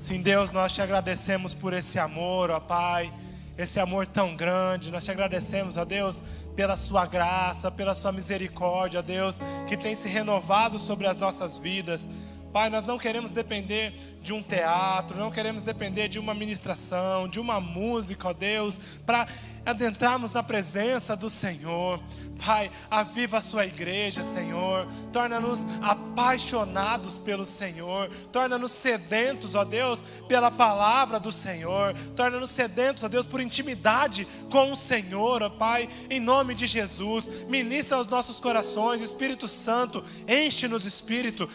Sim, Deus, nós te agradecemos por esse amor, ó Pai, esse amor tão grande. Nós te agradecemos, ó Deus, pela sua graça, pela sua misericórdia, ó Deus, que tem se renovado sobre as nossas vidas. Pai, nós não queremos depender de um teatro, não queremos depender de uma ministração, de uma música, ó Deus, para adentrarmos na presença do Senhor. Pai, aviva a sua igreja, Senhor, torna-nos apaixonados pelo Senhor, torna-nos sedentos, ó Deus, pela palavra do Senhor, torna-nos sedentos, ó Deus, por intimidade com o Senhor, ó Pai, em nome de Jesus. Ministra aos nossos corações, Espírito Santo, enche-nos Espírito,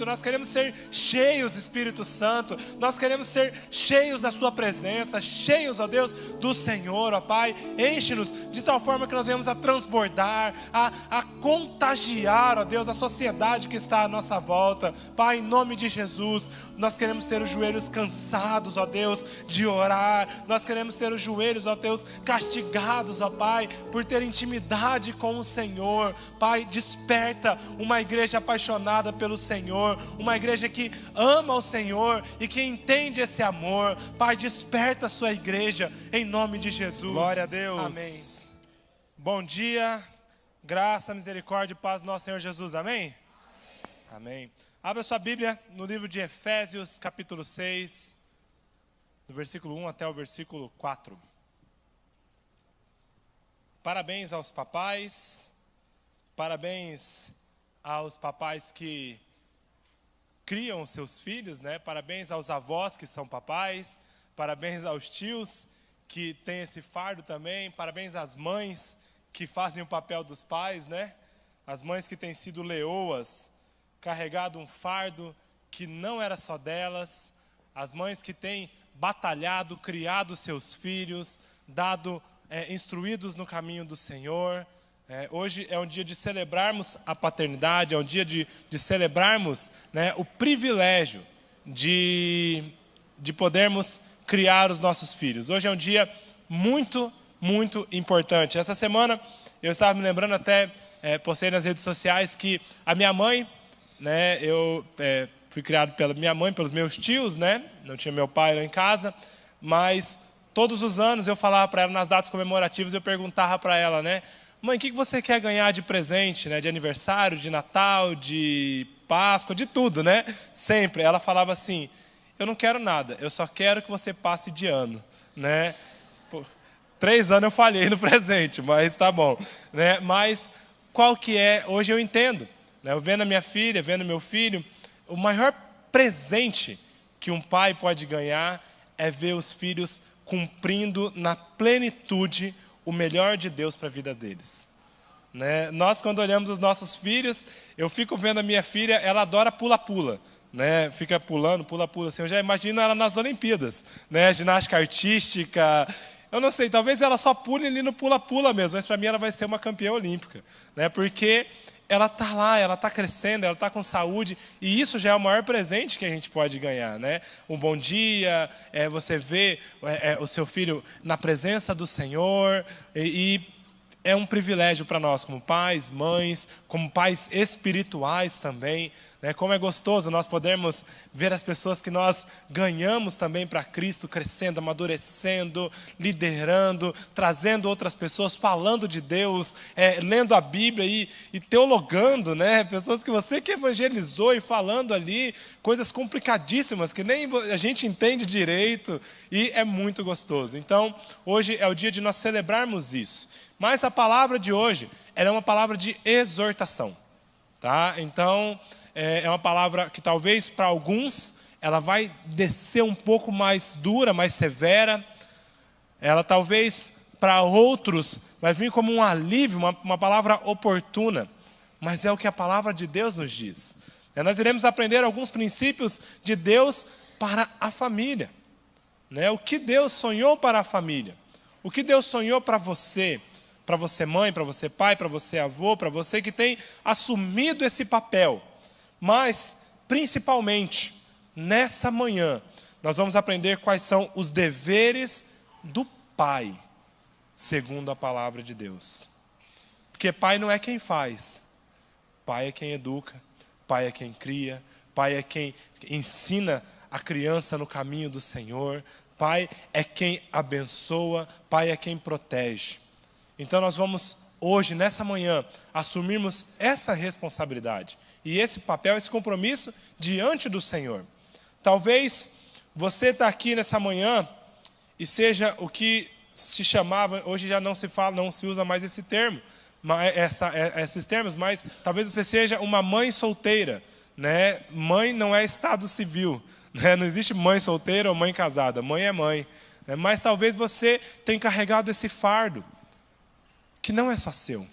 nós queremos ser cheios, Espírito Santo, nós queremos ser cheios da sua presença, cheios, ó Deus, do Senhor, ó Pai, enche-nos de tal forma que nós venhamos a transbordar, a contagiar, ó Deus, a sociedade que está à nossa volta. Pai, em nome de Jesus, nós queremos ter os joelhos cansados, ó Deus, de orar, nós queremos ter os joelhos, ó Deus, castigados, ó Pai, por ter intimidade com o Senhor. Pai, desperta uma igreja apaixonada pelo Senhor, uma igreja que ama o Senhor e que entende esse amor. Pai, desperta a sua igreja, em nome de Jesus. Glória a Deus. Amém. Bom dia, graça, misericórdia e paz do nosso Senhor Jesus. Amém? Amém. Abra sua Bíblia no livro de Efésios, capítulo 6, do versículo 1 até o versículo 4. Parabéns aos papais, parabéns aos papais que criam seus filhos, né? Parabéns aos avós que são papais, parabéns aos tios que têm esse fardo também, parabéns às mães que fazem o papel dos pais, né? As mães que têm sido leoas, carregado um fardo que não era só delas, as mães que têm batalhado, criado seus filhos, instruídos no caminho do Senhor. Hoje é um dia de celebrarmos a paternidade, é um dia de celebrarmos, né, o privilégio de podermos criar os nossos filhos. Hoje é um dia muito, muito importante. Essa semana eu estava me lembrando, até postei nas redes sociais, que a minha mãe, né, eu fui criado pela minha mãe, pelos meus tios, né, não tinha meu pai lá em casa, mas todos os anos eu falava para ela, nas datas comemorativas, eu perguntava para ela, né, mãe, o que você quer ganhar de presente, né, de aniversário, de Natal, de Páscoa, de tudo, né? Sempre. Ela falava assim, eu não quero nada, eu só quero que você passe de ano, né? 3 anos eu falhei no presente, mas tá bom, né? Mas qual que é, hoje eu entendo, né? Eu vendo a minha filha, vendo meu filho, o maior presente que um pai pode ganhar é ver os filhos cumprindo na plenitude o melhor de Deus para a vida deles, né? Nós, quando olhamos os nossos filhos, eu fico vendo a minha filha, ela adora pula-pula, né? Fica pulando, pula-pula, assim, eu já imagino ela nas Olimpíadas, né? Ginástica artística, eu não sei, talvez ela só pule ali no pula-pula mesmo, mas para mim ela vai ser uma campeã olímpica, né? Porque ela está lá, ela está crescendo, ela está com saúde, e isso já é o maior presente que a gente pode ganhar, né? Um bom dia, você vê o seu filho na presença do Senhor, e é um privilégio para nós, como pais, mães, como pais espirituais também, né? Como é gostoso nós podermos ver as pessoas que nós ganhamos também para Cristo, crescendo, amadurecendo, liderando, trazendo outras pessoas, falando de Deus, lendo a Bíblia e teologando, né? Pessoas que você que evangelizou e falando ali coisas complicadíssimas que nem a gente entende direito, e é muito gostoso. Então, hoje é o dia de nós celebrarmos isso. Mas a palavra de hoje, ela é uma palavra de exortação, tá? Então, é uma palavra que talvez para alguns, ela vai descer um pouco mais dura, mais severa. Ela talvez para outros vai vir como um alívio, uma palavra oportuna. Mas é o que a palavra de Deus nos diz. Nós iremos aprender alguns princípios de Deus para a família, né? O que Deus sonhou para a família. O que Deus sonhou para você mãe, para você pai, para você avô, para você que tem assumido esse papel. Mas, principalmente, nessa manhã, nós vamos aprender quais são os deveres do pai, segundo a palavra de Deus. Porque pai não é quem faz, pai é quem educa, pai é quem cria, pai é quem ensina a criança no caminho do Senhor. Pai é quem abençoa, Pai é quem protege. Então nós vamos hoje, nessa manhã, assumirmos essa responsabilidade e esse papel, esse compromisso diante do Senhor. Talvez você está aqui nessa manhã e seja o que se chamava, hoje já não se fala, não se usa mais esse termo, esses termos, mas talvez você seja uma mãe solteira, né? Mãe não é estado civil, né? Não existe mãe solteira ou mãe casada, mãe é mãe, né? Mas talvez você tenha carregado esse fardo, que não é só seu.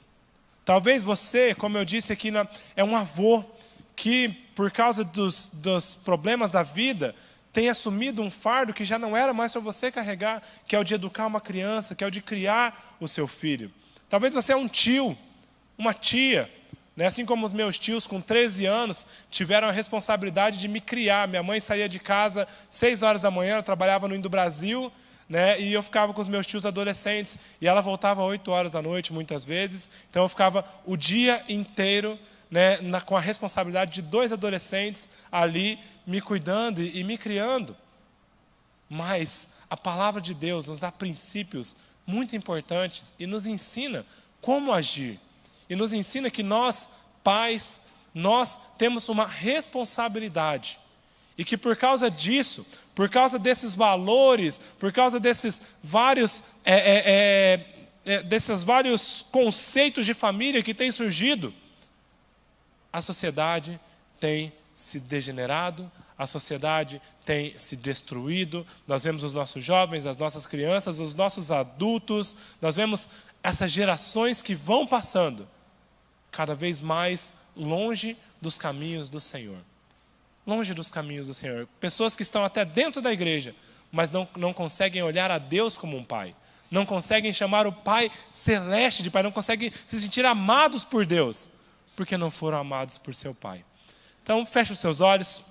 Talvez você, como eu disse aqui, é um avô que, por causa dos problemas da vida, tem assumido um fardo que já não era mais para você carregar, que é o de educar uma criança, que é o de criar o seu filho. Talvez você é um tio, uma tia, né? Assim como os meus tios, com 13 anos, tiveram a responsabilidade de me criar. Minha mãe saía de casa 6 horas da manhã, eu trabalhava no Indo Brasil, né? E eu ficava com os meus tios adolescentes, e ela voltava às 8 horas da noite, muitas vezes. Então eu ficava o dia inteiro, né, com a responsabilidade de 2 adolescentes ali me cuidando e me criando. Mas a palavra de Deus nos dá princípios muito importantes e nos ensina como agir. E nos ensina que nós, pais, nós temos uma responsabilidade. E que por causa disso, por causa desses valores, por causa desses vários conceitos de família que têm surgido, a sociedade tem se degenerado, a sociedade tem se destruído. Nós vemos os nossos jovens, as nossas crianças, os nossos adultos, nós vemos essas gerações que vão passando cada vez mais longe dos caminhos do Senhor. Longe dos caminhos do Senhor. Pessoas que estão até dentro da igreja, mas não conseguem olhar a Deus como um pai. Não conseguem chamar o Pai celeste de pai, não conseguem se sentir amados por Deus, porque não foram amados por seu Pai. Então, feche os seus olhos.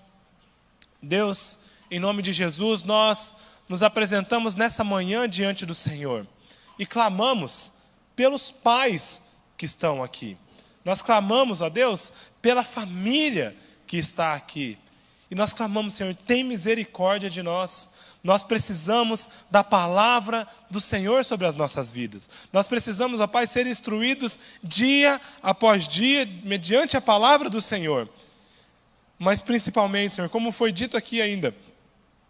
Deus, em nome de Jesus, nós nos apresentamos nessa manhã diante do Senhor e clamamos pelos pais que estão aqui. Nós clamamos, ó Deus, pela família que está aqui. E nós clamamos, Senhor, tem misericórdia de nós. Nós precisamos da palavra do Senhor sobre as nossas vidas. Nós precisamos, ó Pai, ser instruídos dia após dia, mediante a palavra do Senhor. Mas principalmente, Senhor, como foi dito aqui ainda,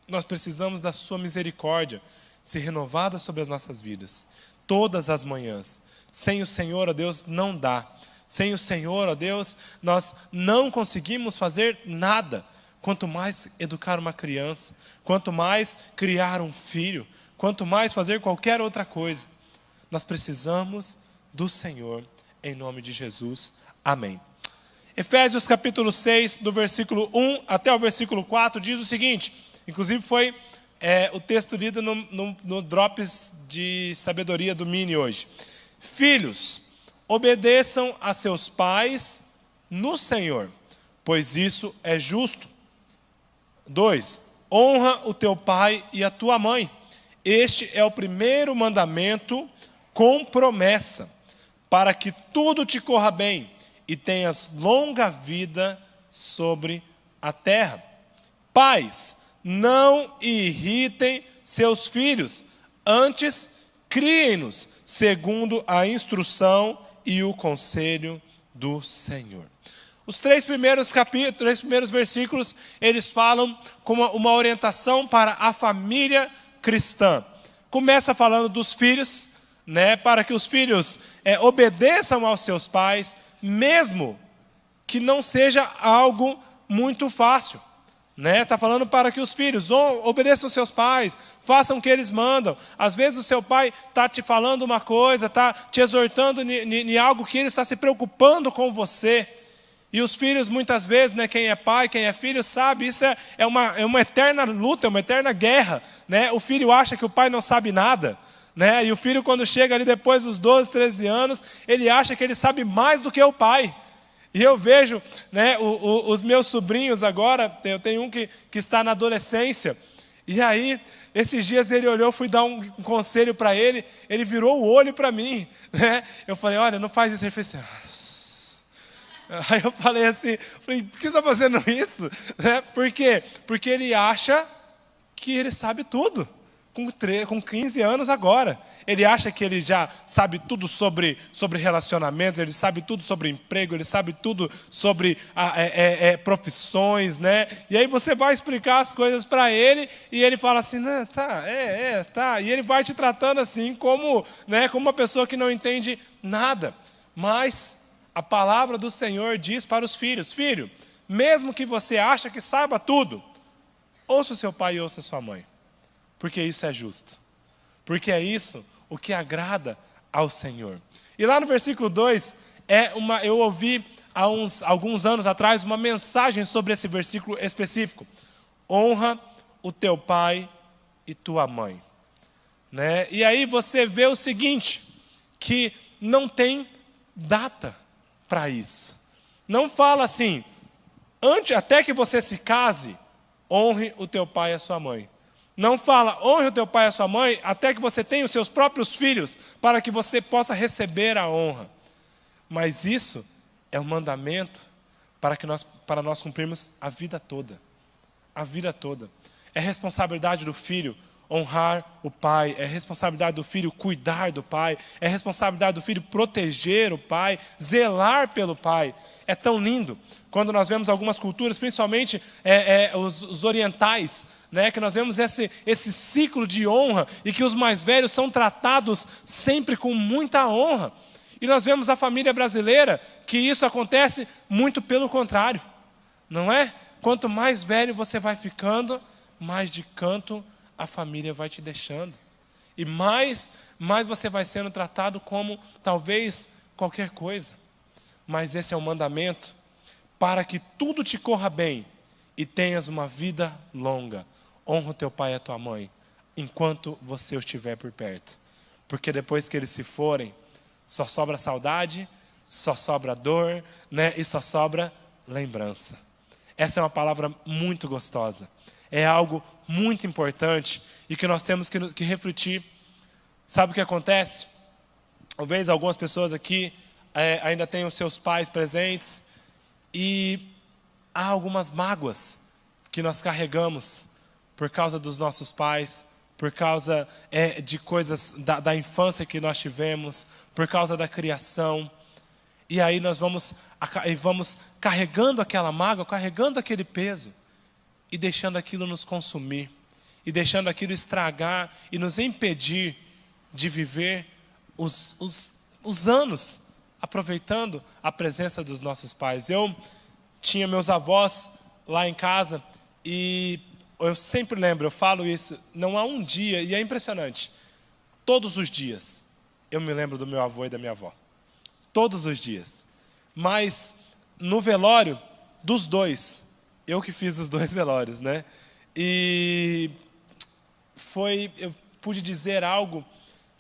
nós precisamos da sua misericórdia ser renovada sobre as nossas vidas, todas as manhãs. Sem o Senhor, ó Deus, não dá. Sem o Senhor, ó Deus, nós não conseguimos fazer nada. Quanto mais educar uma criança, quanto mais criar um filho, quanto mais fazer qualquer outra coisa. Nós precisamos do Senhor, em nome de Jesus. Amém. Efésios capítulo 6, do versículo 1 até o versículo 4, diz o seguinte, inclusive foi o texto lido no Drops de Sabedoria do Mini hoje. Filhos, obedeçam a seus pais no Senhor, pois isso é justo. 2. Honra o teu pai e a tua mãe. Este é o primeiro mandamento com promessa, para que tudo te corra bem e tenhas longa vida sobre a terra. Pais, não irritem seus filhos, antes criem-nos segundo a instrução e o conselho do Senhor. Os 3 primeiros versículos, eles falam como uma orientação para a família cristã. Começa falando dos filhos, né, para que os filhos obedeçam aos seus pais, mesmo que não seja algo muito fácil. Está falando para que os filhos obedeçam aos seus pais, façam o que eles mandam. Às vezes o seu pai está te falando uma coisa, está te exortando em algo que ele está se preocupando com você. E os filhos, muitas vezes, né, quem é pai, quem é filho, sabe, isso é uma eterna luta, é uma eterna guerra. Né? O filho acha que o pai não sabe nada. Né? E o filho, quando chega ali depois dos 12, 13 anos, ele acha que ele sabe mais do que o pai. E eu vejo, né, os meus sobrinhos agora, eu tenho um que está na adolescência, e aí, esses dias ele olhou, fui dar um conselho para ele virou o olho para mim. Né? Eu falei, olha, não faz isso. Ele fez assim, Aí eu falei assim, por que você está fazendo isso? Por quê? Porque ele acha que ele sabe tudo, com 15 anos agora. Ele acha que ele já sabe tudo sobre relacionamentos, ele sabe tudo sobre emprego, ele sabe tudo sobre profissões, né? E aí você vai explicar as coisas para ele, e ele fala assim, não, tá. E ele vai te tratando assim como uma pessoa que não entende nada. Mas a palavra do Senhor diz para os filhos, filho, mesmo que você ache que saiba tudo, ouça o seu pai e ouça a sua mãe, porque isso é justo, porque é isso o que agrada ao Senhor. E lá no versículo 2, eu ouvi há alguns anos atrás uma mensagem sobre esse versículo específico. Honra o teu pai e tua mãe. Né? E aí você vê o seguinte, que não tem data para isso. Não fala assim, até que você se case, honre o teu pai e a sua mãe. Não fala, honre o teu pai e a sua mãe, até que você tenha os seus próprios filhos, para que você possa receber a honra. Mas isso é um mandamento para nós cumprirmos a vida toda. A vida toda. É responsabilidade do filho honrar o pai, é responsabilidade do filho cuidar do pai, é responsabilidade do filho proteger o pai, zelar pelo pai. É tão lindo quando nós vemos algumas culturas, principalmente os orientais, né, que nós vemos esse ciclo de honra e que os mais velhos são tratados sempre com muita honra. E nós vemos a família brasileira que isso acontece muito pelo contrário, não é? Quanto mais velho você vai ficando, mais de canto a família vai te deixando. E mais você vai sendo tratado como talvez qualquer coisa. Mas esse é o mandamento para que tudo te corra bem e tenhas uma vida longa. Honra o teu pai e a tua mãe enquanto você estiver por perto. Porque depois que eles se forem, só sobra saudade, só sobra dor, né? E só sobra lembrança. Essa é uma palavra muito gostosa. É algo muito importante e que nós temos que refletir. Sabe o que acontece? Talvez algumas pessoas aqui ainda tenham seus pais presentes e há algumas mágoas que nós carregamos por causa dos nossos pais, por causa de coisas da infância que nós tivemos, por causa da criação. E aí nós vamos carregando aquela mágoa, carregando aquele peso e deixando aquilo nos consumir, e deixando aquilo estragar e nos impedir de viver os anos aproveitando a presença dos nossos pais. Eu tinha meus avós lá em casa e eu sempre lembro, eu falo isso, não há um dia, e é impressionante, todos os dias eu me lembro do meu avô e da minha avó. Todos os dias. Mas no velório dos dois, eu que fiz os dois velórios, né? E eu pude dizer algo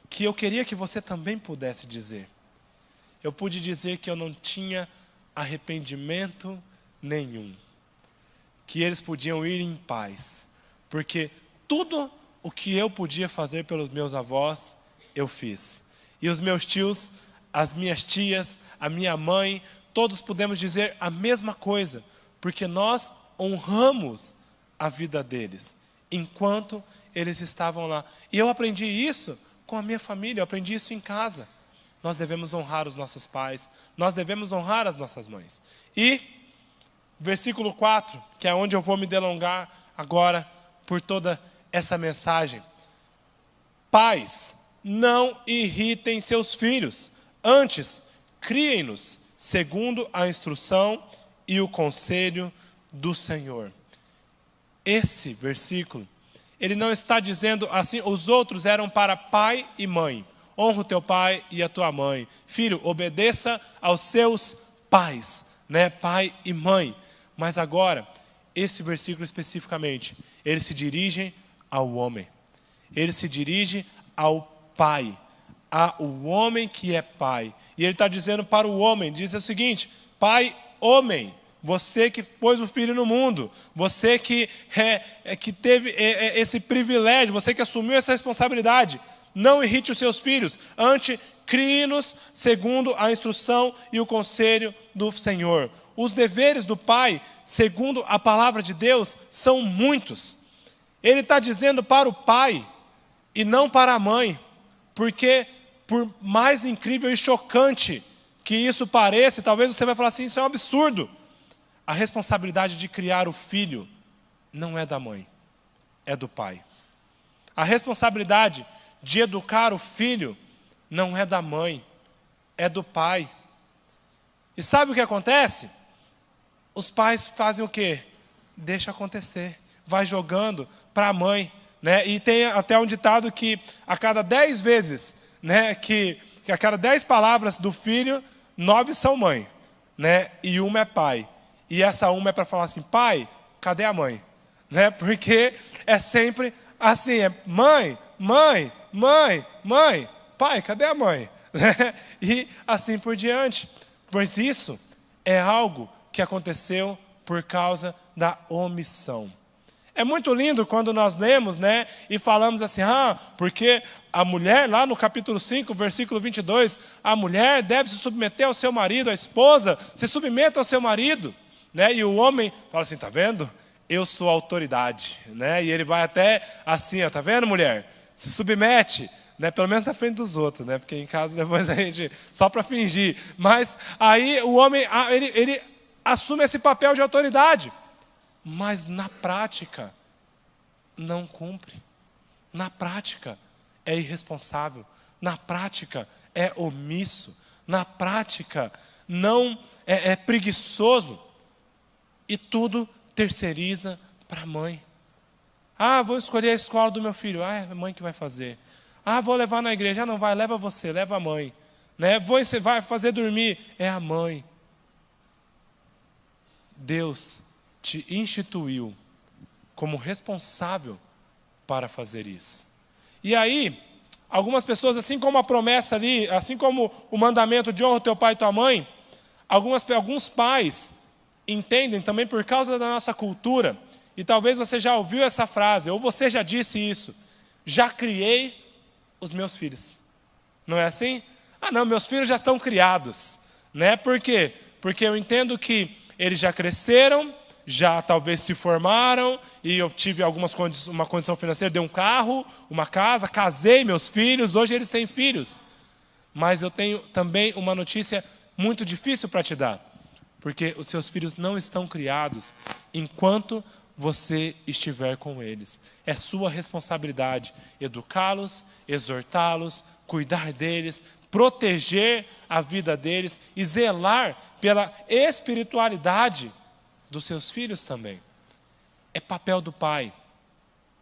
que eu queria que você também pudesse dizer. Eu pude dizer que eu não tinha arrependimento nenhum. Que eles podiam ir em paz. Porque tudo o que eu podia fazer pelos meus avós, eu fiz. E os meus tios, as minhas tias, a minha mãe, todos pudemos dizer a mesma coisa. Porque nós honramos a vida deles, enquanto eles estavam lá. E eu aprendi isso com a minha família, eu aprendi isso em casa. Nós devemos honrar os nossos pais, nós devemos honrar as nossas mães. E, versículo 4, que é onde eu vou me delongar agora por toda essa mensagem. Pais, não irritem seus filhos, antes, criem-nos segundo a instrução e o conselho do Senhor. Esse versículo, ele não está dizendo assim, os outros eram para pai e mãe. Honra o teu pai e a tua mãe. Filho, obedeça aos seus pais, né? Pai e mãe. Mas agora, esse versículo especificamente, ele se dirige ao homem. Ele se dirige ao pai, ao homem que é pai. E ele está dizendo para o homem, diz o seguinte: pai, homem, você que pôs o filho no mundo, você que teve esse privilégio, você que assumiu essa responsabilidade, não irrite os seus filhos, antes crie-nos segundo a instrução e o conselho do Senhor. Os deveres do pai, segundo a palavra de Deus, são muitos. Ele está dizendo para o pai e não para a mãe, porque por mais incrível e chocante que isso pareça, talvez você vai falar assim, isso é um absurdo. A responsabilidade de criar o filho não é da mãe, é do pai. A responsabilidade de educar o filho não é da mãe, é do pai. E sabe o que acontece? Os pais fazem o quê? Deixa acontecer, vai jogando para a mãe, né? E tem até um ditado que a cada 10 vezes, né, que a cada 10 palavras do filho, 9 são mãe, né? E uma é pai. E essa uma é para falar assim, pai, cadê a mãe? Né? Porque é sempre assim, é mãe, mãe, mãe, mãe, pai, cadê a mãe? E assim por diante. Pois isso é algo que aconteceu por causa da omissão. É muito lindo quando nós lemos, né, e falamos assim, porque a mulher, lá no capítulo 5, versículo 22, a mulher deve se submeter ao seu marido, a esposa se submeta ao seu marido, né, e o homem fala assim, tá vendo? Eu sou a autoridade, né, e ele vai até assim, ó, tá vendo, mulher? Se submete, né, pelo menos na frente dos outros, né, porque em casa depois a gente, só para fingir, mas aí o homem, ele assume esse papel de autoridade, mas na prática não cumpre, na prática é irresponsável, na prática é omisso, na prática não é preguiçoso e tudo terceiriza para a mãe. Vou escolher a escola do meu filho, é a mãe que vai fazer. Vou levar na igreja, não vai, leva você, leva a mãe, né? Você vai fazer dormir, é a mãe. Deus te instituiu como responsável para fazer isso. E aí, algumas pessoas, assim como a promessa ali, assim como o mandamento de honra teu pai e tua mãe, alguns pais entendem também por causa da nossa cultura, e talvez você já ouviu essa frase, ou você já disse isso, já criei os meus filhos. Não é assim? Não, meus filhos já estão criados. Né? Por quê? Porque eu entendo que eles já cresceram, já talvez se formaram, e eu tive uma condição financeira, dei um carro, uma casa, casei meus filhos, hoje eles têm filhos. Mas eu tenho também uma notícia muito difícil para te dar, porque os seus filhos não estão criados enquanto você estiver com eles. É sua responsabilidade educá-los, exortá-los, cuidar deles, proteger a vida deles e zelar pela espiritualidade dos seus filhos também. É papel do pai.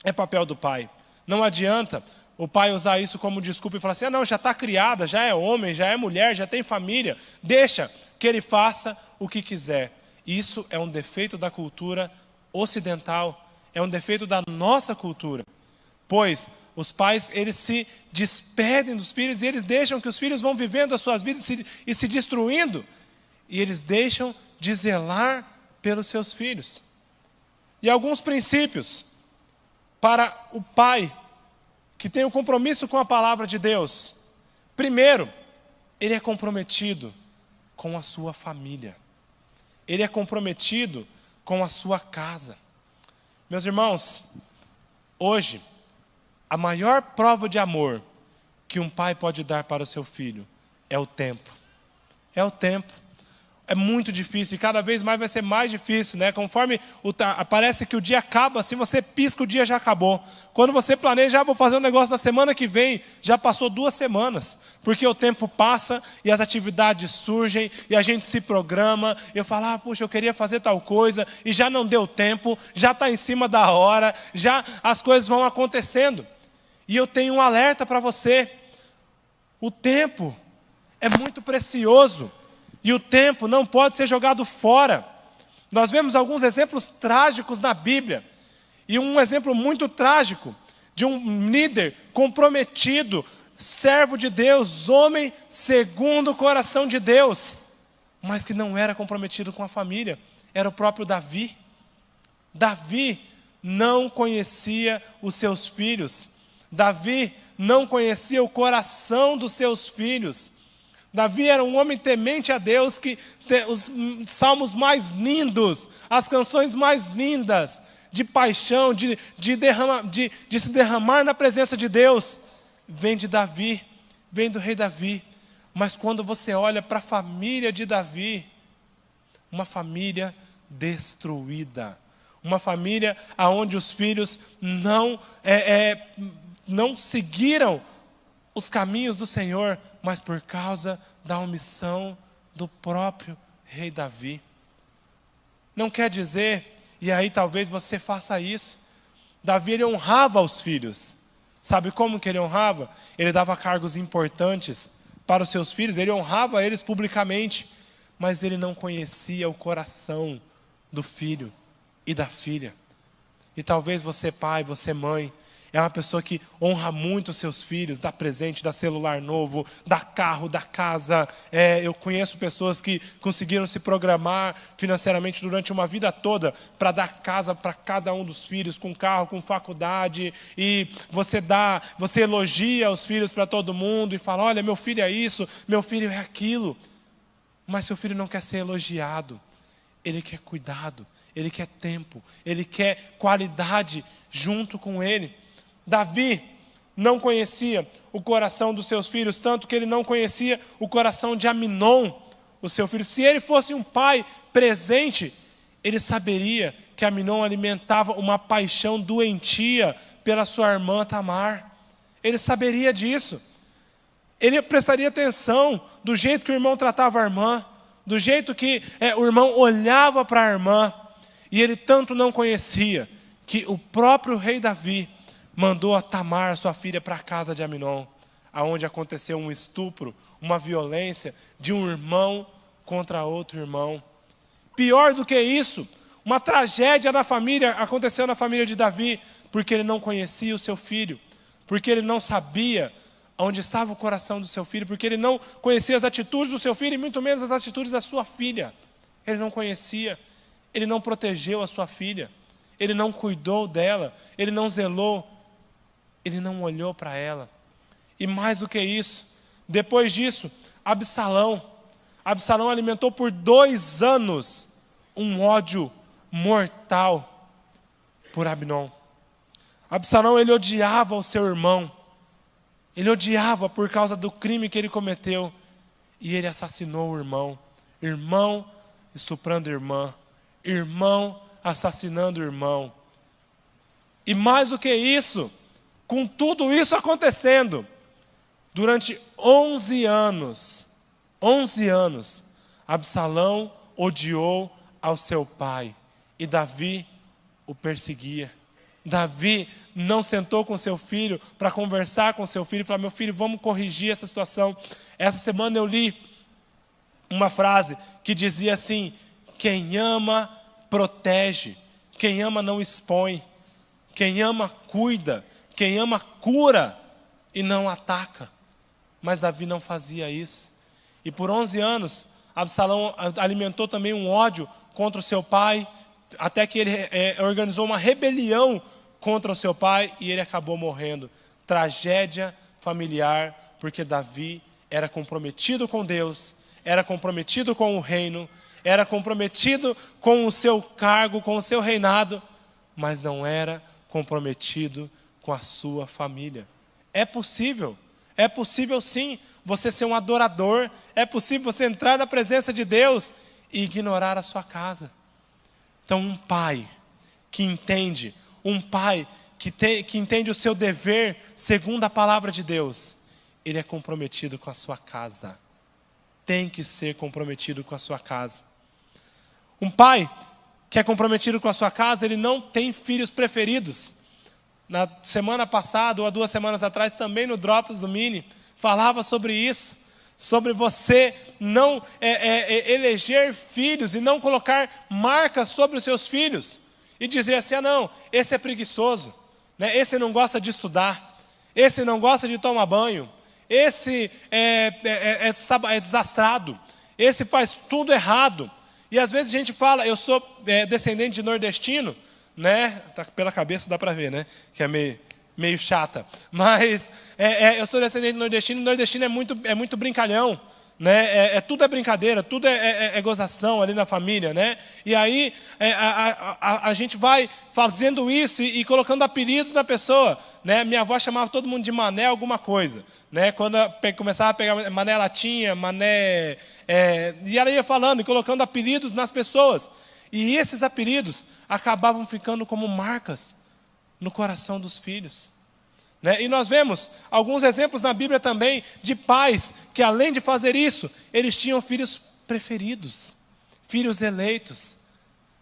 É papel do pai. Não adianta o pai usar isso como desculpa e falar assim, não, já está criada, já é homem, já é mulher, já tem família, deixa que ele faça o que quiser. Isso é um defeito da cultura ocidental, é um defeito da nossa cultura, pois os pais, eles se despedem dos filhos e eles deixam que os filhos vão vivendo as suas vidas e se destruindo, e eles deixam de zelar pelos seus filhos. E alguns princípios para o pai que tem um compromisso com a palavra de Deus. Primeiro, ele é comprometido com a sua família. Ele é comprometido com a sua casa. Meus irmãos, hoje, a maior prova de amor que um pai pode dar para o seu filho é o tempo. É o tempo. É muito difícil e cada vez mais vai ser mais difícil, né? Conforme parece que o dia acaba, assim você pisca, o dia já acabou. Quando você planeja, vou fazer um negócio na semana que vem, já passou 2 semanas, porque o tempo passa e as atividades surgem e a gente se programa. Eu falo, puxa, eu queria fazer tal coisa e já não deu tempo, já está em cima da hora, já as coisas vão acontecendo. E eu tenho um alerta para você: o tempo é muito precioso. E o tempo não pode ser jogado fora. Nós vemos alguns exemplos trágicos na Bíblia. E um exemplo muito trágico de um líder comprometido, servo de Deus, homem segundo o coração de Deus, mas que não era comprometido com a família. Era o próprio Davi. Davi não conhecia os seus filhos. Davi não conhecia o coração dos seus filhos. Davi era um homem temente a Deus, que os salmos mais lindos, as canções mais lindas, de paixão, de se derramar na presença de Deus, vem de Davi, vem do rei Davi. Mas quando você olha para a família de Davi, uma família destruída, uma família onde os filhos não seguiram os caminhos do Senhor, mas por causa da omissão do próprio rei Davi. Não quer dizer, e aí talvez você faça isso, Davi ele honrava os filhos. Sabe como que ele honrava? Ele dava cargos importantes para os seus filhos, ele honrava eles publicamente, mas ele não conhecia o coração do filho e da filha. E talvez você pai, você mãe, é uma pessoa que honra muito os seus filhos, dá presente, dá celular novo, dá carro, dá casa. Eu conheço pessoas que conseguiram se programar financeiramente durante uma vida toda para dar casa para cada um dos filhos, com carro, com faculdade. E você elogia os filhos para todo mundo e fala, olha, meu filho é isso, meu filho é aquilo. Mas seu filho não quer ser elogiado, ele quer cuidado, ele quer tempo, ele quer qualidade junto com ele. Davi não conhecia o coração dos seus filhos, tanto que ele não conhecia o coração de Aminon, o seu filho. Se ele fosse um pai presente, ele saberia que Aminon alimentava uma paixão doentia pela sua irmã Tamar. Ele saberia disso. Ele prestaria atenção do jeito que o irmão tratava a irmã, do jeito que o irmão olhava para a irmã. E ele tanto não conhecia que o próprio rei Davi mandou a Tamar, sua filha, para a casa de Aminon, aonde aconteceu um estupro, uma violência de um irmão contra outro irmão. Pior do que isso, uma tragédia na família aconteceu na família de Davi, porque ele não conhecia o seu filho, porque ele não sabia onde estava o coração do seu filho, porque ele não conhecia as atitudes do seu filho e muito menos as atitudes da sua filha. Ele não conhecia, ele não protegeu a sua filha, ele não cuidou dela, ele não zelou, ele não olhou para ela. E mais do que isso, depois disso, Absalão alimentou por 2 anos um ódio mortal por Aminon. Absalão, ele odiava o seu irmão, ele odiava por causa do crime que ele cometeu, e ele assassinou o irmão estuprando irmã, irmão assassinando irmão. E mais do que isso, com tudo isso acontecendo, durante 11 anos, Absalão odiou ao seu pai, e Davi o perseguia. Davi não sentou com seu filho para conversar com seu filho e falar, meu filho, vamos corrigir essa situação. Essa semana eu li uma frase que dizia assim, quem ama, protege, quem ama não expõe, quem ama cuida, quem ama cura e não ataca. Mas Davi não fazia isso. E por 11 anos, Absalão alimentou também um ódio contra o seu pai, até que ele organizou uma rebelião contra o seu pai e ele acabou morrendo. Tragédia familiar, porque Davi era comprometido com Deus, era comprometido com o reino, era comprometido com o seu cargo, com o seu reinado, mas não era comprometido com a sua família. É possível sim você ser um adorador, é possível você entrar na presença de Deus e ignorar a sua casa. Então um pai que entende, que entende o seu dever segundo a palavra de Deus, ele é comprometido com a sua casa, tem que ser comprometido com a sua casa. Um pai que é comprometido com a sua casa, ele não tem filhos preferidos. Na semana passada, ou há 2 semanas atrás, também no Drops do Mini, falava sobre isso, sobre você não eleger filhos e não colocar marcas sobre os seus filhos, e dizer assim, não, esse é preguiçoso, né? Esse não gosta de estudar, esse não gosta de tomar banho, esse é desastrado, esse faz tudo errado. E às vezes a gente fala, eu sou descendente de nordestino, né? Tá pela cabeça dá para ver, né? Que é meio chata. Mas eu sou descendente nordestino, e nordestino é muito brincalhão. Né? Tudo é brincadeira, tudo é gozação ali na família, né? E aí a gente vai fazendo isso e colocando apelidos na pessoa, né? Minha avó chamava todo mundo de Mané alguma coisa, né? Quando começava a pegar Mané Latinha, Mané... e ela ia falando e colocando apelidos nas pessoas. E esses apelidos acabavam ficando como marcas no coração dos filhos. Né? E nós vemos alguns exemplos na Bíblia também de pais que, além de fazer isso, eles tinham filhos preferidos, filhos eleitos.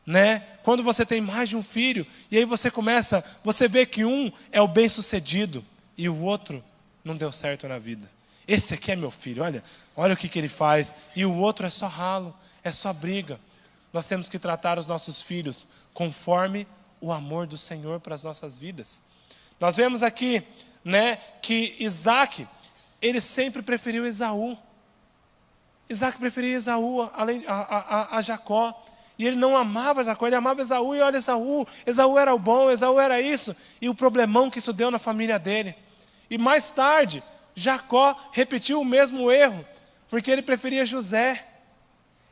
Né? Quando você tem mais de um filho, e aí você vê que um é o bem-sucedido e o outro não deu certo na vida. Esse aqui é meu filho, olha o que ele faz. E o outro é só ralo, é só briga. Nós temos que tratar os nossos filhos conforme o amor do Senhor para as nossas vidas. Nós vemos aqui, né, que Isaac, ele sempre preferiu Esaú. Isaac preferia Esaú a Jacó. E ele não amava Jacó, ele amava Esaú. E olha Esaú era o bom, Esaú era isso. E o problemão que isso deu na família dele. E mais tarde, Jacó repetiu o mesmo erro, porque ele preferia José.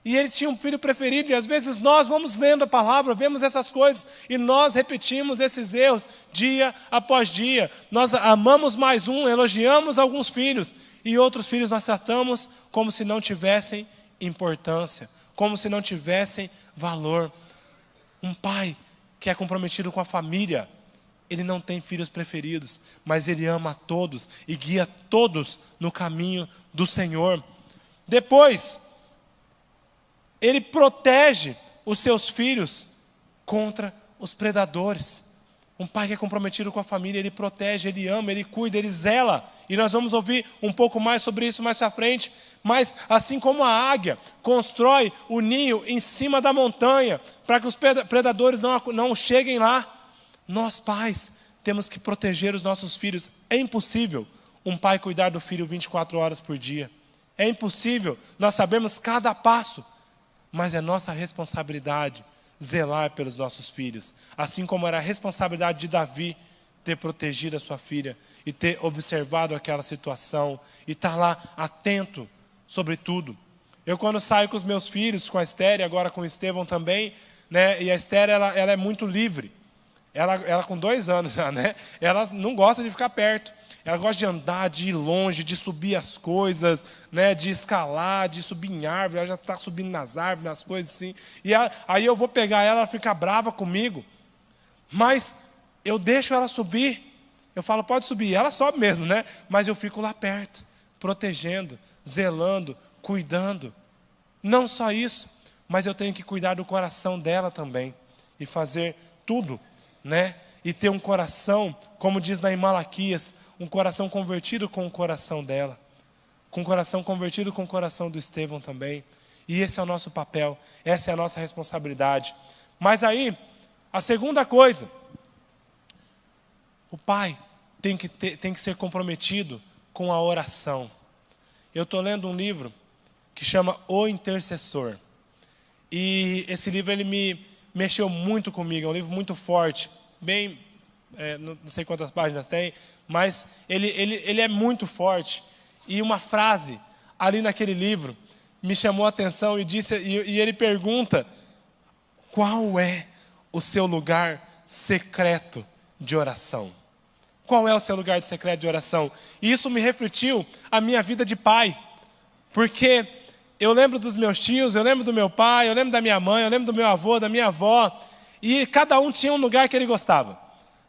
E ele tinha um filho preferido, e às vezes nós vamos lendo a palavra, vemos essas coisas, e nós repetimos esses erros dia após dia. Nós amamos mais um, elogiamos alguns filhos, e outros filhos nós tratamos como se não tivessem importância, como se não tivessem valor. Um pai que é comprometido com a família, ele não tem filhos preferidos, mas ele ama a todos, e guia todos no caminho do Senhor. Depois, ele protege os seus filhos contra os predadores. Um pai que é comprometido com a família, ele protege, ele ama, ele cuida, ele zela. E nós vamos ouvir um pouco mais sobre isso mais para frente. Mas assim como a águia constrói o ninho em cima da montanha, para que os predadores não cheguem lá, nós pais temos que proteger os nossos filhos. É impossível um pai cuidar do filho 24 horas por dia. É impossível nós sabermos cada passo. Mas é nossa responsabilidade zelar pelos nossos filhos. Assim como era a responsabilidade de Davi ter protegido a sua filha e ter observado aquela situação e estar lá atento sobre tudo. Eu, quando saio com os meus filhos, com a Esther e agora com o Estevão também, né, e a Esther ela é muito livre. Ela com 2 anos já, né? Ela não gosta de ficar perto. Ela gosta de andar, de ir longe, de subir as coisas, né? De escalar, de subir em árvore. Ela já está subindo nas árvores, nas coisas assim. E aí eu vou pegar ela fica brava comigo. Mas eu deixo ela subir. Eu falo, pode subir. Ela sobe mesmo, né? Mas eu fico lá perto, protegendo, zelando, cuidando. Não só isso, mas eu tenho que cuidar do coração dela também. E fazer tudo, né? E ter um coração, como diz lá em Malaquias, um coração convertido com o coração dela, com o coração convertido com o coração do Estevão também. E esse é o nosso papel, essa é a nossa responsabilidade. Mas aí, a segunda coisa, o pai tem que ser comprometido com a oração. Eu estou lendo um livro que chama O Intercessor. E esse livro ele me mexeu muito comigo, é um livro muito forte, bem, não sei quantas páginas tem, mas ele é muito forte. E uma frase ali naquele livro me chamou a atenção e ele pergunta: qual é o seu lugar secreto de oração? Qual é o seu lugar secreto de oração? E isso me refletiu a minha vida de pai, porque eu lembro dos meus tios, eu lembro do meu pai, eu lembro da minha mãe, eu lembro do meu avô, da minha avó, e cada um tinha um lugar que ele gostava.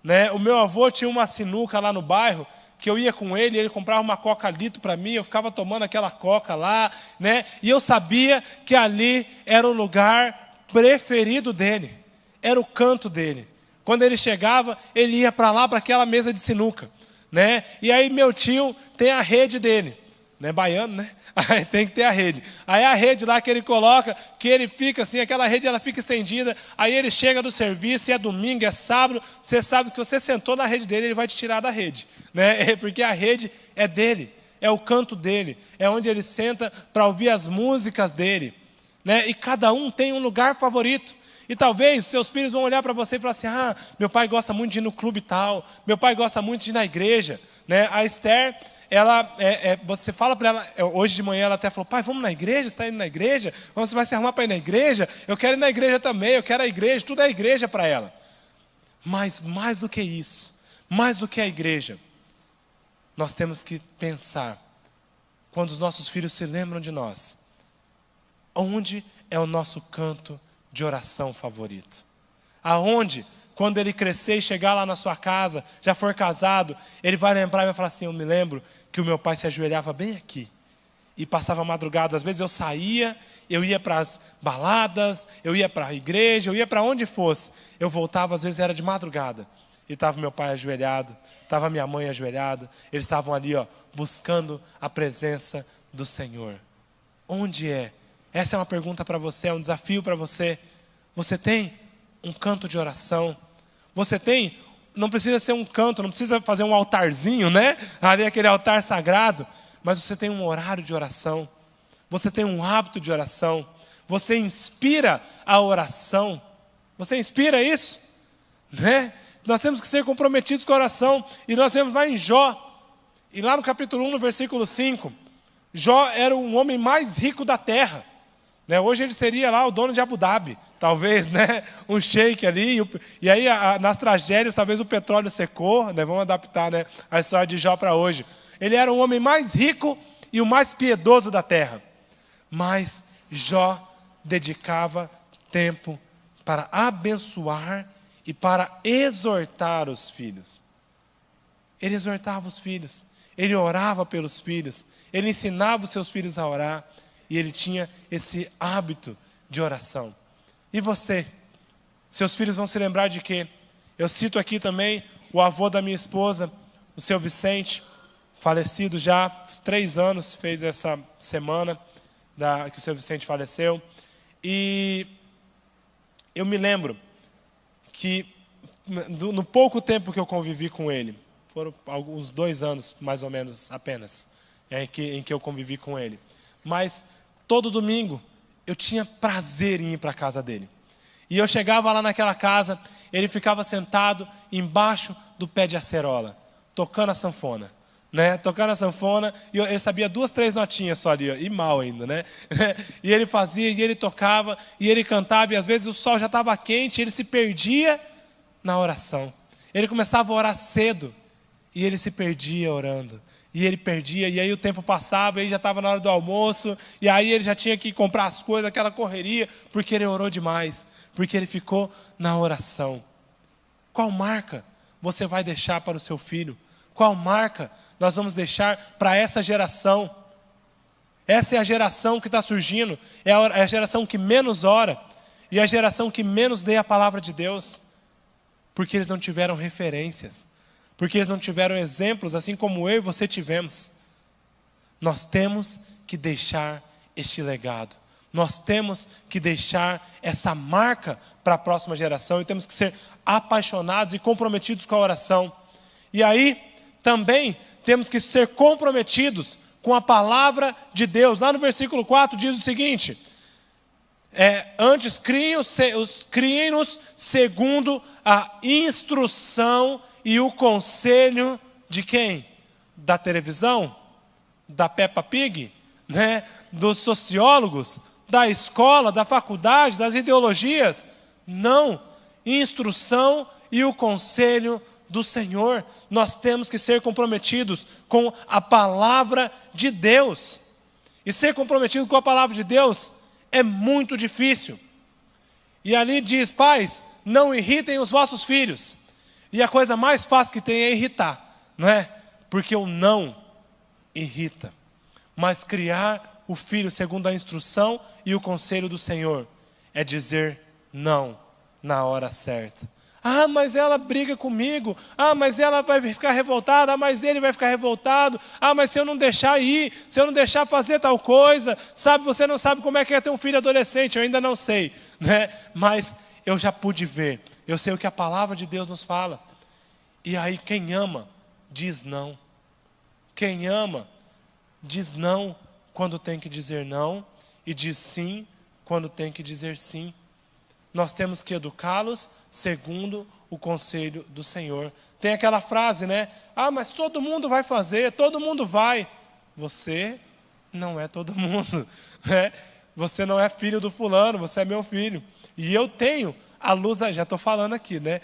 Né? O meu avô tinha uma sinuca lá no bairro, que eu ia com ele comprava uma coca litro para mim, eu ficava tomando aquela coca lá, né? E eu sabia que ali era o lugar preferido dele, era o canto dele. Quando ele chegava, ele ia para lá, para aquela mesa de sinuca. Né? E aí meu tio tem a rede dele, né? Baiano, né? Aí tem que ter a rede. Aí a rede lá que ele coloca, que ele fica assim, aquela rede ela fica estendida, aí ele chega do serviço, e é domingo, é sábado, você sabe que você sentou na rede dele, ele vai te tirar da rede. Né? Porque a rede é dele, é o canto dele, é onde ele senta para ouvir as músicas dele. Né? E cada um tem um lugar favorito. E talvez os seus filhos vão olhar para você e falar assim, meu pai gosta muito de ir no clube tal, meu pai gosta muito de ir na igreja. Né? A Esther, você fala para ela, hoje de manhã ela até falou, pai, vamos na igreja, você está indo na igreja? Você vai se arrumar para ir na igreja? Eu quero ir na igreja também, eu quero a igreja, tudo é igreja para ela. Mas mais do que isso, mais do que a igreja, nós temos que pensar, quando os nossos filhos se lembram de nós, onde é o nosso canto de oração favorito? Aonde, quando ele crescer e chegar lá na sua casa, já for casado, ele vai lembrar e vai falar assim, eu me lembro que o meu pai se ajoelhava bem aqui, e passava madrugada. Às vezes eu saía, eu ia para as baladas, eu ia para a igreja, eu ia para onde fosse. Eu voltava, às vezes era de madrugada. E estava meu pai ajoelhado, estava minha mãe ajoelhada. Eles estavam ali, buscando a presença do Senhor. Onde é? Essa é uma pergunta para você, é um desafio para você. Você tem um canto de oração? Você tem, não precisa ser um canto, não precisa fazer um altarzinho, né? Ali aquele altar sagrado. Mas você tem um horário de oração, você tem um hábito de oração, você inspira a oração, você inspira isso? Né? Nós temos que ser comprometidos com a oração, e nós vemos lá em Jó, e lá no capítulo 1, no versículo 5, Jó era o homem mais rico da terra. Né? Hoje ele seria lá o dono de Abu Dhabi, talvez, né? Um sheik ali, e aí nas tragédias talvez o petróleo secou, né? Vamos adaptar, né, a história de Jó para hoje. Ele era o homem mais rico e o mais piedoso da terra. Mas Jó dedicava tempo para abençoar e para exortar os filhos. Ele exortava os filhos, ele orava pelos filhos, ele ensinava os seus filhos a orar, e ele tinha esse hábito de oração. E você? Seus filhos vão se lembrar de quê? Eu cito aqui também o avô da minha esposa, o seu Vicente, falecido já, 3 anos, fez essa semana que o seu Vicente faleceu. E eu me lembro que no pouco tempo que eu convivi com ele, foram alguns 2 anos mais ou menos apenas, em que eu convivi com ele. Mas todo domingo eu tinha prazer em ir para a casa dele. E eu chegava lá naquela casa, ele ficava sentado embaixo do pé de acerola, tocando a sanfona. Né, tocando a sanfona, e ele sabia 2, 3 notinhas só ali, e mal ainda, né? E ele fazia, e ele tocava, e ele cantava, e às vezes o sol já estava quente, ele se perdia na oração. Ele começava a orar cedo, e ele se perdia orando, e ele perdia, e aí o tempo passava, e aí já estava na hora do almoço, e aí ele já tinha que comprar as coisas, aquela correria, porque ele orou demais, porque ele ficou na oração. Qual marca você vai deixar para o seu filho? Qual marca nós vamos deixar para essa geração? Essa é a geração que está surgindo, é a geração que menos ora, e a geração que menos lê a palavra de Deus, porque eles não tiveram referências, porque eles não tiveram exemplos, assim como eu e você tivemos. Nós temos que deixar este legado, nós temos que deixar essa marca para a próxima geração, e temos que ser apaixonados e comprometidos com a oração. E aí, também temos que ser comprometidos com a palavra de Deus. Lá no versículo 4 diz o seguinte, antes criem-nos segundo a instrução e o conselho de quem? Da televisão? Da Peppa Pig? Né? Dos sociólogos? Da escola? Da faculdade? Das ideologias? Não. Instrução e o conselho do Senhor. Nós temos que ser comprometidos com a palavra de Deus. E ser comprometido com a palavra de Deus é muito difícil. E ali diz, pais, não irritem os vossos filhos. E a coisa mais fácil que tem é irritar, não é? Porque o não irrita. Mas criar o filho segundo a instrução e o conselho do Senhor é dizer não na hora certa. Ah, mas ela briga comigo. Ah, mas ela vai ficar revoltada. Ah, mas ele vai ficar revoltado. Ah, mas se eu não deixar ir, se eu não deixar fazer tal coisa, sabe, você não sabe como é que é ter um filho adolescente, eu ainda não sei, né? Mas eu já pude ver, eu sei o que a palavra de Deus nos fala. E aí quem ama, diz não. Quem ama, diz não quando tem que dizer não, e diz sim quando tem que dizer sim. nós temos que educá-los segundo o conselho do Senhor. Tem aquela frase, né? Ah, mas todo mundo vai fazer, todo mundo vai. Você não é todo mundo, né? Você não é filho do fulano, você é meu filho. E eu tenho a luz, já estou falando aqui, né?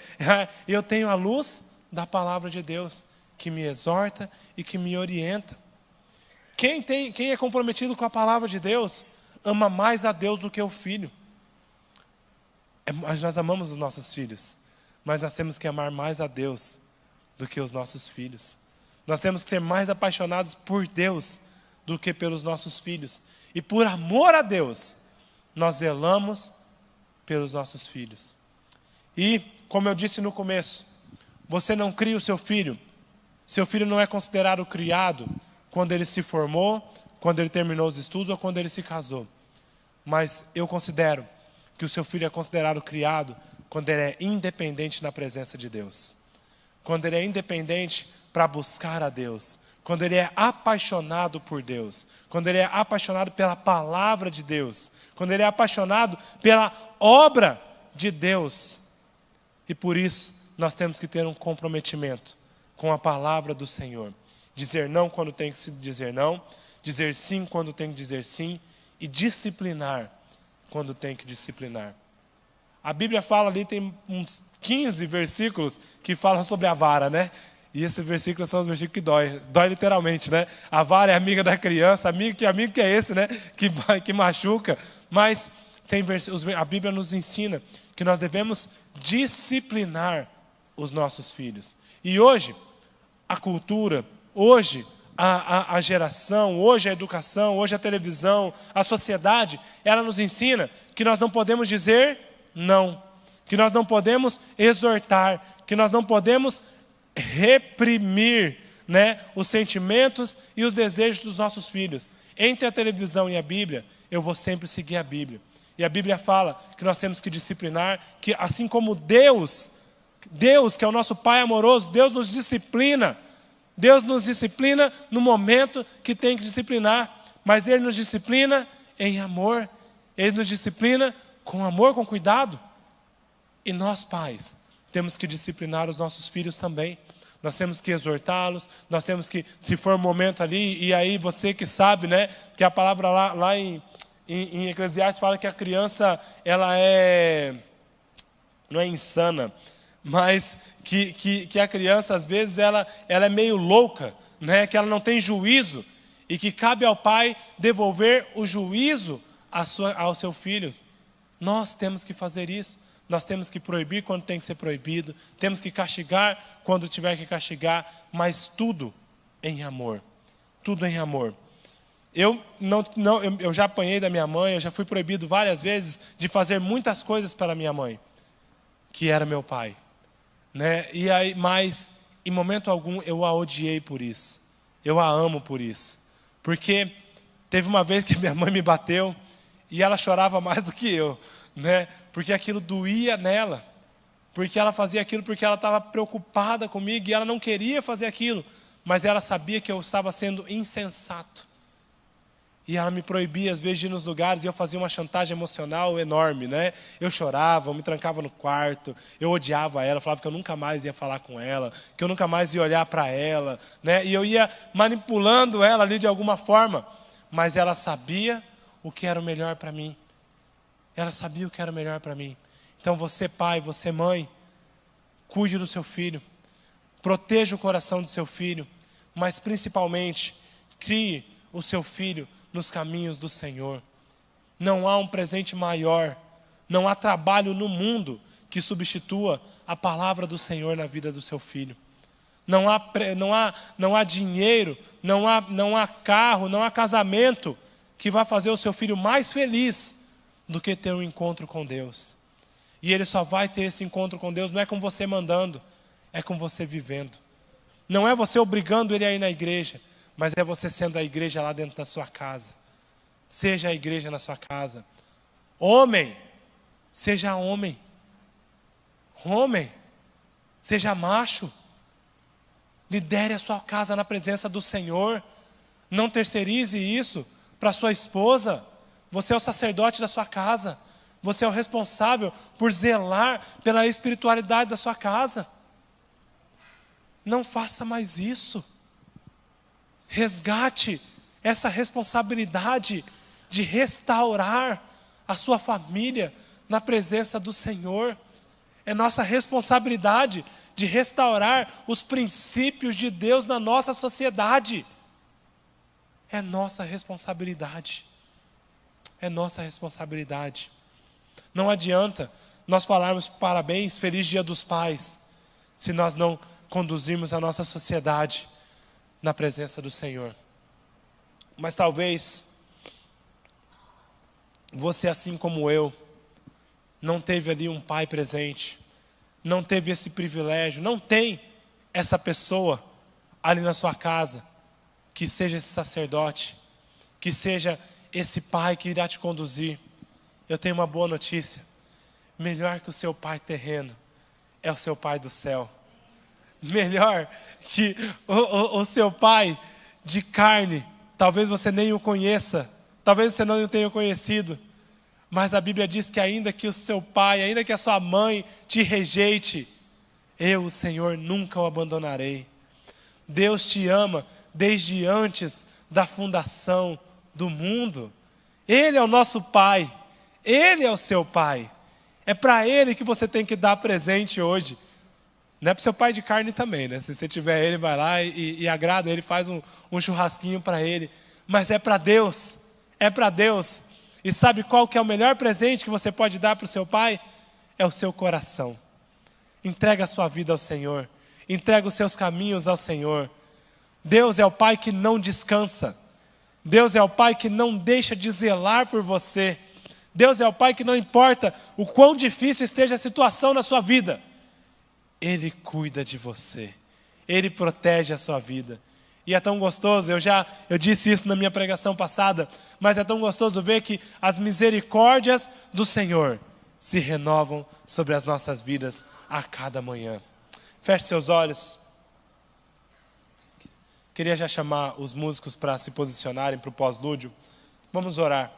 Eu tenho a luz da palavra de Deus, que me exorta e que me orienta. Quem é comprometido com a palavra de Deus, ama mais a Deus do que o filho. Nós amamos os nossos filhos, mas nós temos que amar mais a Deus do que os nossos filhos. Nós temos que ser mais apaixonados por Deus do que pelos nossos filhos. E por amor a Deus, nós zelamos pelos nossos filhos. E, como eu disse no começo, você não cria o seu filho não é considerado criado quando ele se formou, quando ele terminou os estudos ou quando ele se casou. Mas eu considero que o seu filho é considerado criado quando ele é independente na presença de Deus. Quando ele é independente para buscar a Deus. Quando ele é apaixonado por Deus. Quando ele é apaixonado pela palavra de Deus. Quando ele é apaixonado pela obra de Deus. E por isso, nós temos que ter um comprometimento com a palavra do Senhor. Dizer não quando tem que dizer não. Dizer sim quando tem que dizer sim. E disciplinar quando tem que disciplinar. A Bíblia fala ali, tem uns 15 versículos que falam sobre a vara, né? E esses versículos são os versículos que dói literalmente, né? A vara é amiga da criança, amigo que é esse, né? Que machuca. Mas a Bíblia nos ensina que nós devemos disciplinar os nossos filhos. E hoje, a cultura, hoje, a geração, hoje a educação, hoje a televisão, a sociedade, ela nos ensina que nós não podemos dizer não, que nós não podemos exortar, que nós não podemos reprimir, né, os sentimentos e os desejos dos nossos filhos. Entre a televisão e a Bíblia, eu vou sempre seguir a Bíblia. E a Bíblia fala que nós temos que disciplinar, que assim como Deus, que é o nosso Pai amoroso, Deus nos disciplina. Deus nos disciplina no momento que tem que disciplinar, mas Ele nos disciplina em amor, Ele nos disciplina com amor, com cuidado. E nós, pais, temos que disciplinar os nossos filhos também. Nós temos que exortá-los, nós temos que, se for um momento ali, e aí você que sabe, né, que a palavra lá em Eclesiastes fala que a criança, ela não é insana, mas que a criança, às vezes, ela é meio louca, né? Que ela não tem juízo, e que cabe ao pai devolver o juízo ao seu filho. Nós temos que fazer isso. Nós temos que proibir quando tem que ser proibido, temos que castigar quando tiver que castigar, mas tudo em amor. Tudo em amor. Eu já apanhei da minha mãe, eu já fui proibido várias vezes de fazer muitas coisas para minha mãe, que era meu pai. Né? E aí, mas, em momento algum, eu a odiei por isso. Eu a amo por isso. Porque teve uma vez que minha mãe me bateu e ela chorava mais do que eu. Né? Porque aquilo doía nela. Porque ela fazia aquilo porque ela estava preocupada comigo e ela não queria fazer aquilo. Mas ela sabia que eu estava sendo insensato. E ela me proibia, às vezes, de ir nos lugares, e eu fazia uma chantagem emocional enorme, né? Eu chorava, eu me trancava no quarto, eu odiava ela, falava que eu nunca mais ia falar com ela, que eu nunca mais ia olhar para ela, né? E eu ia manipulando ela ali de alguma forma, mas ela sabia o que era o melhor para mim. Ela sabia o que era o melhor para mim. Então você, pai, você, mãe, cuide do seu filho, proteja o coração do seu filho, mas principalmente, crie o seu filho nos caminhos do Senhor. Não há um presente maior, não há trabalho no mundo que substitua a palavra do Senhor na vida do seu filho. Não há dinheiro, não há carro, não há casamento que vá fazer o seu filho mais feliz do que ter um encontro com Deus. E ele só vai ter esse encontro com Deus, não é com você mandando, é com você vivendo. Não é você obrigando ele a ir na igreja, mas é você sendo a igreja lá dentro da sua casa. Seja a igreja na sua casa. Homem, seja homem. Homem, seja macho. Lidere a sua casa na presença do Senhor. Não terceirize isso para sua esposa. Você é o sacerdote da sua casa. Você é o responsável por zelar pela espiritualidade da sua casa. Não faça mais isso. Resgate essa responsabilidade de restaurar a sua família na presença do Senhor. É nossa responsabilidade de restaurar os princípios de Deus na nossa sociedade. É nossa responsabilidade. É nossa responsabilidade. Não adianta nós falarmos parabéns, feliz Dia dos Pais, se nós não conduzirmos a nossa sociedade na presença do Senhor. Mas talvez você, assim como eu, não teve ali um pai presente, não teve esse privilégio, não tem essa pessoa ali na sua casa, que seja esse sacerdote, que seja esse pai que irá te conduzir. Eu tenho uma boa notícia: melhor que o seu pai terreno é o seu pai do céu. Melhor que o seu pai de carne, talvez você nem o conheça, talvez você não o tenha conhecido, mas a Bíblia diz que ainda que o seu pai, ainda que a sua mãe te rejeite, eu, o Senhor, nunca o abandonarei. Deus te ama desde antes da fundação do mundo. Ele é o nosso pai, Ele é o seu pai. É para Ele que você tem que dar presente hoje. Não é para o seu pai de carne também, né? Se você tiver ele, vai lá e agrada ele, faz um churrasquinho para ele. Mas é para Deus, é para Deus. E sabe qual que é o melhor presente que você pode dar para o seu pai? É o seu coração. Entrega a sua vida ao Senhor. Entrega os seus caminhos ao Senhor. Deus é o pai que não descansa. Deus é o pai que não deixa de zelar por você. Deus é o pai que não importa o quão difícil esteja a situação na sua vida, Ele cuida de você. Ele protege a sua vida. E é tão gostoso, eu disse isso na minha pregação passada, mas é tão gostoso ver que as misericórdias do Senhor se renovam sobre as nossas vidas a cada manhã. Feche seus olhos. Queria já chamar os músicos para se posicionarem para o pós-lúdio. Vamos orar.